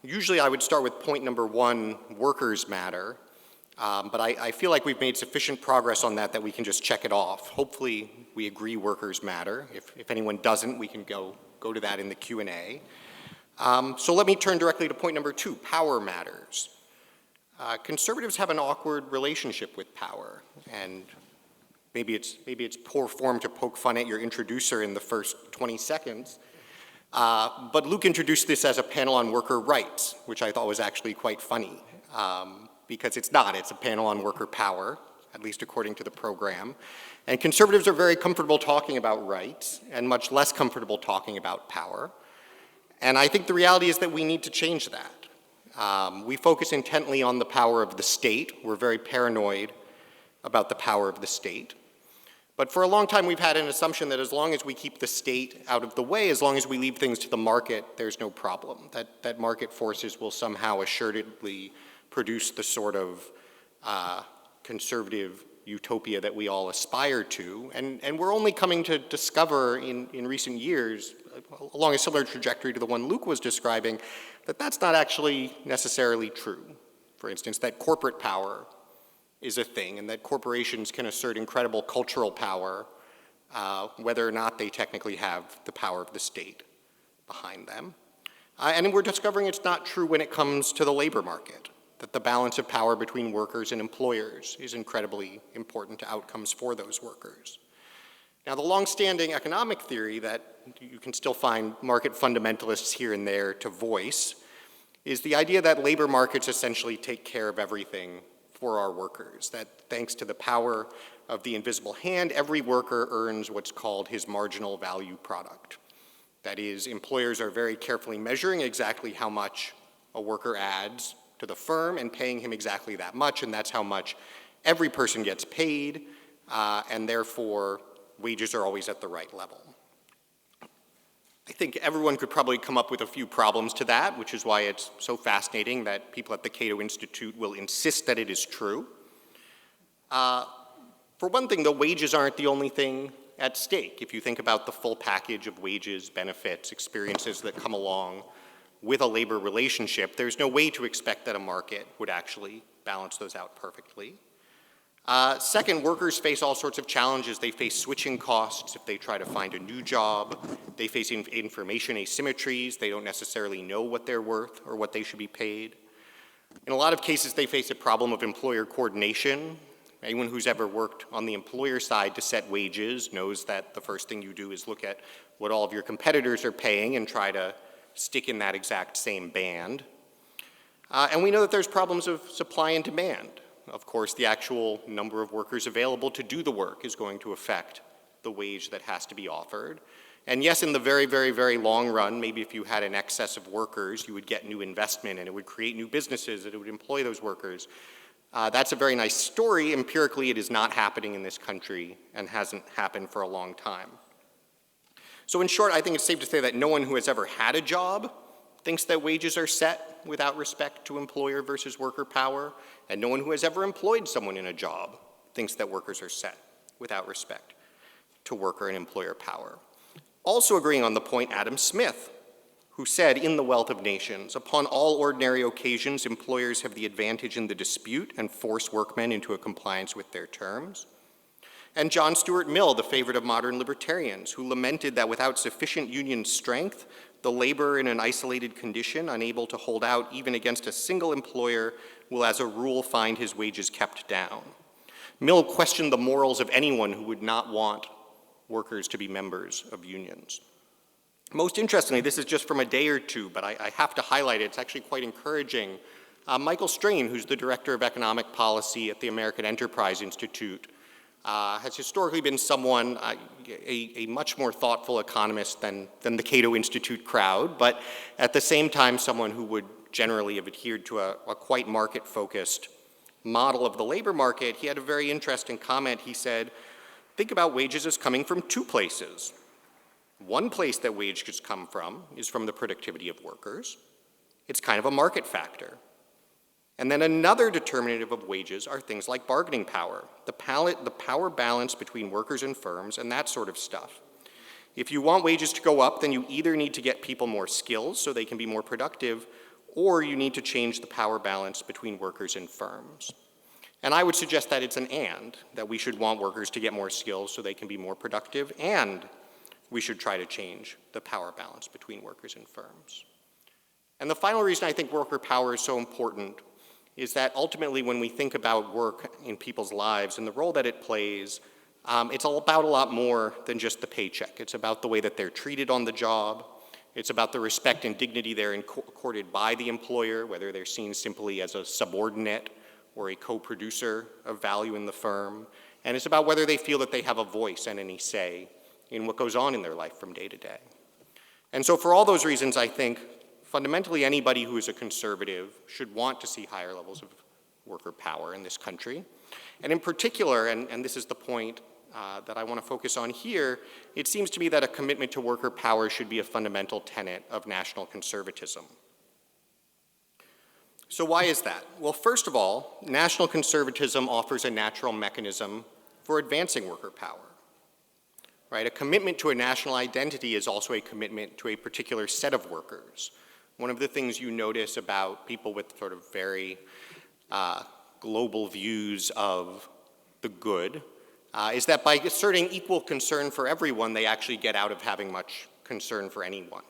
Usually I would start with point number 1, workers matter, but I feel like we've made sufficient progress on that we can just check it off. Hopefully we agree workers matter. If anyone doesn't, we can go to that in the Q&A. So let me turn directly to point number 2, power matters. Conservatives have an awkward relationship with power, and maybe it's poor form to poke fun at your introducer in the first 20 seconds. But Luke introduced this as a panel on worker rights, which I thought was actually quite funny, because it's not. It's a panel on worker power, at least according to the program. And conservatives are very comfortable talking about rights and much less comfortable talking about power. And I think the reality is that we need to change that. We focus intently on the power of the state. We're very paranoid about the power of the state. But for a long time, we've had an assumption that as long as we keep the state out of the way, as long as we leave things to the market, there's no problem, that market forces will somehow assuredly produce the sort of conservative utopia that we all aspire to. And we're only coming to discover in recent years, along a similar trajectory to the one Luke was describing, that that's not actually necessarily true. For instance, that corporate power is a thing, and that corporations can assert incredible cultural power, whether or not they technically have the power of the state behind them. And we're discovering it's not true when it comes to the labor market, that the balance of power between workers and employers is incredibly important to outcomes for those workers. Now, the long-standing economic theory that you can still find market fundamentalists here and there to voice is the idea that labor markets essentially take care of everything for our workers, that thanks to the power of the invisible hand, every worker earns what's called his marginal value product. That is, employers are very carefully measuring exactly how much a worker adds to the firm and paying him exactly that much, and that's how much every person gets paid, and therefore wages are always at the right level. I think everyone could probably come up with a few problems to that, which is why it's so fascinating that people at the Cato Institute will insist that it is true. For one thing, the wages aren't the only thing at stake. If you think about the full package of wages, benefits, experiences that come along with a labor relationship, there's no way to expect that a market would actually balance those out perfectly. Second, workers face all sorts of challenges. They face switching costs if they try to find a new job. They face information asymmetries. They don't necessarily know what they're worth or what they should be paid. In a lot of cases, they face a problem of employer coordination. Anyone who's ever worked on the employer side to set wages knows that the first thing you do is look at what all of your competitors are paying and try to stick in that exact same band. And we know that there's problems of supply and demand. Of course, the actual number of workers available to do the work is going to affect the wage that has to be offered. And yes, in the very, very, very long run, maybe if you had an excess of workers, you would get new investment and it would create new businesses and it would employ those workers. That's a very nice story. Empirically, it is not happening in this country and hasn't happened for a long time. So in short, I think it's safe to say that no one who has ever had a job thinks that wages are set without respect to employer versus worker power, and no one who has ever employed someone in a job thinks that workers are set without respect to worker and employer power. Also agreeing on the point, Adam Smith, who said in The Wealth of Nations, upon all ordinary occasions, employers have the advantage in the dispute and force workmen into a compliance with their terms. And John Stuart Mill, the favorite of modern libertarians, who lamented that without sufficient union strength, the laborer in an isolated condition, unable to hold out even against a single employer, will as a rule find his wages kept down. Mill questioned the morals of anyone who would not want workers to be members of unions. Most interestingly, this is just from a day or two, but I have to highlight it. It's actually quite encouraging. Michael Strain, who's the director of economic policy at the American Enterprise Institute, has historically been someone, a much more thoughtful economist than the Cato Institute crowd, but at the same time someone who would generally have adhered to a quite market-focused model of the labor market. He had a very interesting comment. He said, think about wages as coming from two places. One place that wages come from is from the productivity of workers. It's kind of a market factor. And then another determinative of wages are things like bargaining power, the power balance between workers and firms, and that sort of stuff. If you want wages to go up, then you either need to get people more skills so they can be more productive, or you need to change the power balance between workers and firms. And I would suggest that it's an and, that we should want workers to get more skills so they can be more productive, and we should try to change the power balance between workers and firms. And the final reason I think worker power is so important is that ultimately when we think about work in people's lives and the role that it plays, it's all about a lot more than just the paycheck. It's about the way that they're treated on the job. It's about the respect and dignity they're accorded by the employer, whether they're seen simply as a subordinate or a co-producer of value in the firm. And it's about whether they feel that they have a voice and any say in what goes on in their life from day to day. And so for all those reasons, I think fundamentally anybody who is a conservative should want to see higher levels of worker power in this country. And in particular, and this is the point that I want to focus on here, it seems to me that a commitment to worker power should be a fundamental tenet of national conservatism. So why is that? Well, first of all, national conservatism offers a natural mechanism for advancing worker power. Right? A commitment to a national identity is also a commitment to a particular set of workers. One of the things you notice about people with sort of very global views of the good is that by asserting equal concern for everyone, they actually get out of having much concern for anyone.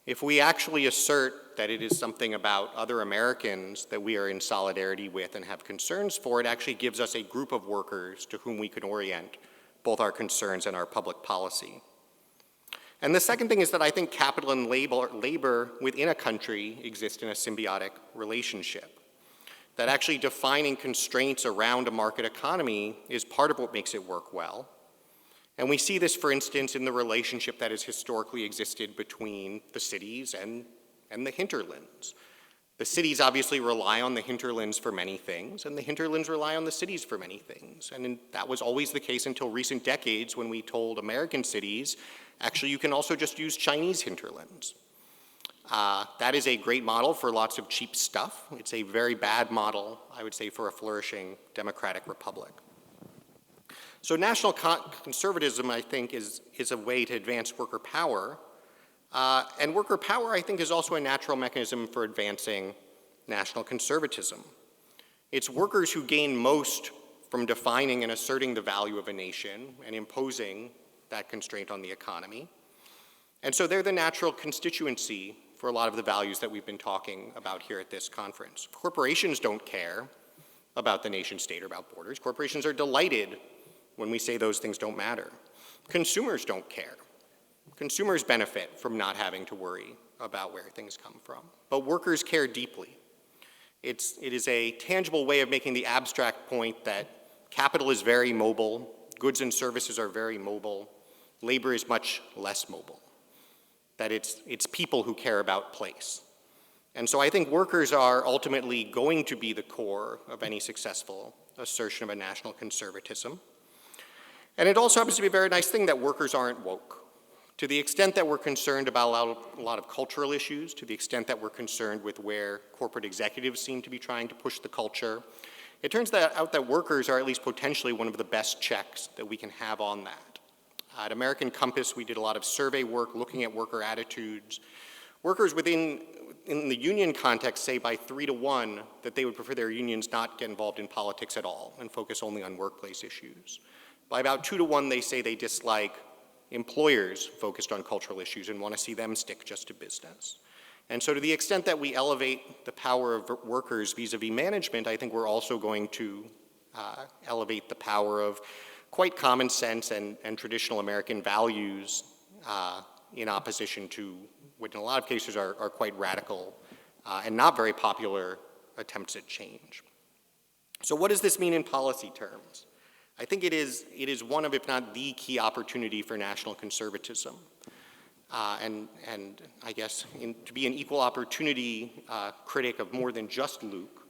If we actually assert that it is something about other Americans that we are in solidarity with and have concerns for, it actually gives us a group of workers to whom we can orient both our concerns and our public policy. And the second thing is that I think capital and labor within a country exist in a symbiotic relationship. That actually defining constraints around a market economy is part of what makes it work well. And we see this, for instance, in the relationship that has historically existed between the cities and the hinterlands. The cities obviously rely on the hinterlands for many things, and the hinterlands rely on the cities for many things. And that was always the case until recent decades when we told American cities, actually, you can also just use Chinese hinterlands. That is a great model for lots of cheap stuff. It's a very bad model, I would say, for a flourishing democratic republic. So national conservatism, I think, is a way to advance worker power. And worker power, I think, is also a natural mechanism for advancing national conservatism. It's workers who gain most from defining and asserting the value of a nation and imposing that constraint on the economy. And so they're the natural constituency for a lot of the values that we've been talking about here at this conference. Corporations don't care about the nation state or about borders. Corporations are delighted when we say those things don't matter. Consumers don't care. Consumers benefit from not having to worry about where things come from. But workers care deeply. It is a tangible way of making the abstract point that capital is very mobile, goods and services are very mobile, labor is much less mobile. That it's people who care about place. And so I think workers are ultimately going to be the core of any successful assertion of a national conservatism. And it also happens to be a very nice thing that workers aren't woke. To the extent that we're concerned about a lot of cultural issues, to the extent that we're concerned with where corporate executives seem to be trying to push the culture, it turns out that workers are at least potentially one of the best checks that we can have on that. At American Compass, we did a lot of survey work looking at worker attitudes. Workers in the union context say by 3 to 1 that they would prefer their unions not get involved in politics at all and focus only on workplace issues. By about 2 to 1, they say they dislike employers focused on cultural issues and want to see them stick just to business. And so to the extent that we elevate the power of workers vis-a-vis management, I think we're also going to elevate the power of quite common sense and traditional American values in opposition to what in a lot of cases are quite radical and not very popular attempts at change. So what does this mean in policy terms? I think it is one of, if not the key opportunity for national conservatism. And I guess to be an equal opportunity critic of more than just Luke,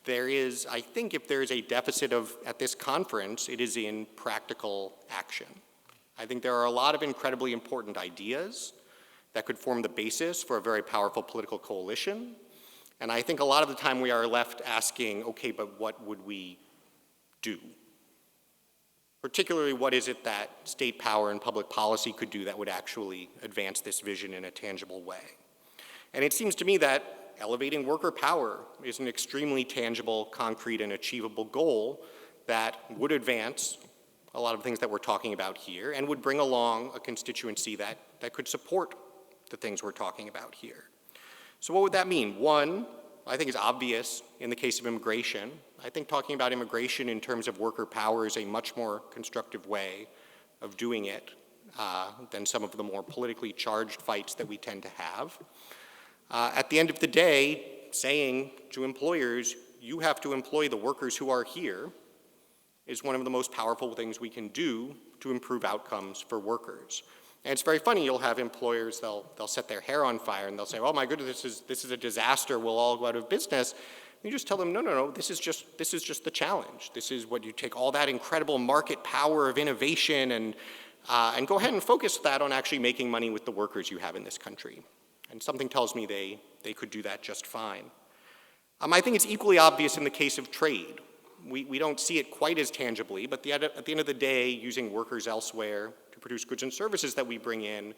there is, I think if there is a deficit at this conference, it is in practical action. I think there are a lot of incredibly important ideas that could form the basis for a very powerful political coalition. And I think a lot of the time we are left asking, okay, but what would we do? Particularly, what is it that state power and public policy could do that would actually advance this vision in a tangible way? And it seems to me that elevating worker power is an extremely tangible, concrete, and achievable goal that would advance a lot of things that we're talking about here and would bring along a constituency that could support the things we're talking about here. So what would that mean? One, I think is obvious in the case of immigration. I think talking about immigration in terms of worker power is a much more constructive way of doing it than some of the more politically charged fights that we tend to have. At the end of the day, saying to employers, you have to employ the workers who are here is one of the most powerful things we can do to improve outcomes for workers. And it's very funny, you'll have employers, they'll set their hair on fire and they'll say, oh my goodness, this is a disaster, we'll all go out of business. And you just tell them, no, this is just the challenge. This is what you take all that incredible market power of innovation and go ahead and focus that on actually making money with the workers you have in this country. And something tells me they could do that just fine. I think it's equally obvious in the case of trade. We don't see it quite as tangibly, but at the end of the day, using workers elsewhere to produce goods and services that we bring in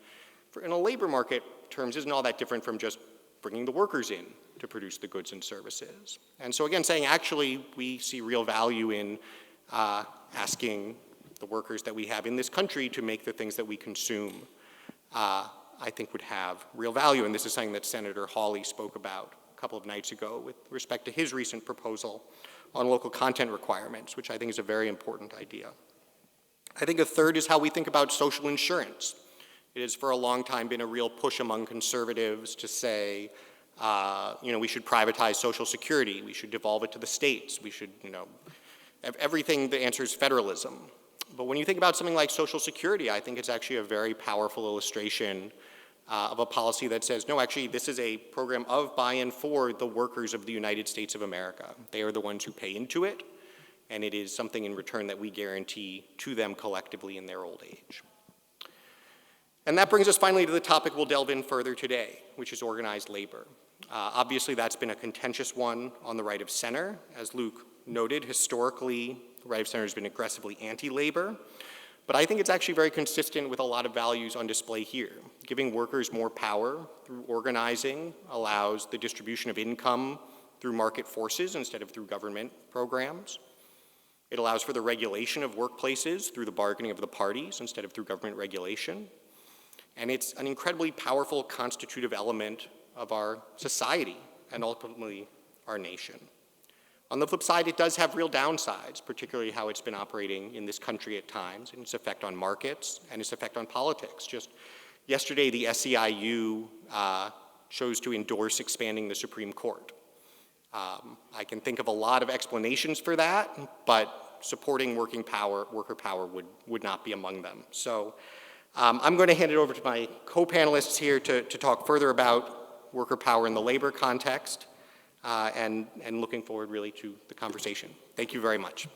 a labor market terms isn't all that different from just bringing the workers in to produce the goods and services. And so again, saying actually we see real value in asking the workers that we have in this country to make the things that we consume, I think would have real value. And this is something that Senator Hawley spoke about a couple of nights ago with respect to his recent proposal on local content requirements, which I think is a very important idea. I think a third is how we think about social insurance. It has for a long time been a real push among conservatives to say, we should privatize Social Security, we should devolve it to the states, we should, everything, the answer is federalism. But when you think about something like Social Security, I think it's actually a very powerful illustration of a policy that says, no, actually, this is a program of, by, and for the workers of the United States of America. They are the ones who pay into it, and it is something in return that we guarantee to them collectively in their old age. And that brings us finally to the topic we'll delve in further today, which is organized labor. Obviously, that's been a contentious one on the right of center. As Luke noted, historically, the right of center has been aggressively anti-labor. But I think it's actually very consistent with a lot of values on display here. Giving workers more power through organizing allows the distribution of income through market forces instead of through government programs. It allows for the regulation of workplaces through the bargaining of the parties instead of through government regulation. And it's an incredibly powerful constitutive element of our society and ultimately our nation. On the flip side, it does have real downsides, particularly how it's been operating in this country at times, and its effect on markets and its effect on politics. Just yesterday, the SEIU chose to endorse expanding the Supreme Court. I can think of a lot of explanations for that, but supporting worker power would not be among them. So I'm going to hand it over to my co-panelists here to talk further about worker power in the labor context. And looking forward really to the conversation. Thank you very much.